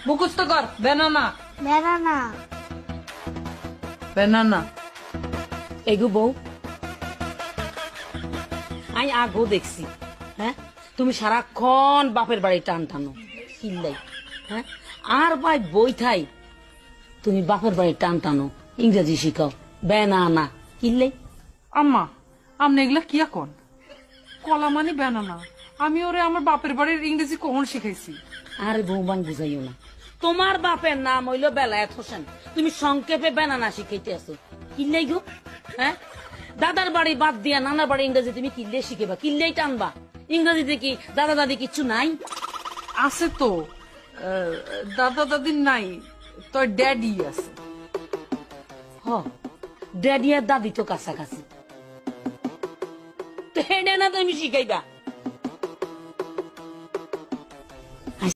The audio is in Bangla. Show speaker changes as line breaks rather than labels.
মুখস্থ কর ব্যানানা
বেড়ানা
ব্যানানা।
এগো বউ, আমি আগো দেখছি, হ্যাঁ তুমি সারাক্ষণ বাপের বাড়ি টান টানো কিনলাই, হ্যাঁ আর ভাই বই থাই তুমি বাপের বাড়ি টান টানো ইংরেজি শিখাও বেনানা কিনলাই।
আম্মা আপনি এগুলা কি এখন? কলা মানে ব্যানানা। আমি ওরে আমার বাপের বাড়ির ইংরেজি কখন শিখাইছি?
আরে বৌবান বুঝাইও না, তোমার বাপের নাম হইলো বেলায়েত হোসেন, তুমি সংক্ষেপে বেনানা শিখাইতে আসো কিনলাই গো। হ্যাঁ দাদার বাড়ি বাদ দিয়া নানার বাড়ি ইংরেজি তুমি কিনলে শিখেবা, কিনলেই টানবা। ইংরেজিতে কি দাদা দাদি কিচ্ছু নাই?
আছে তো, দাদা দাদির নাই, তোর ড্যাডি আছে।
হ ড্যাডি আর দাদি তো কাছাকাছি, তো হেডে না তুমি শিখাইবা।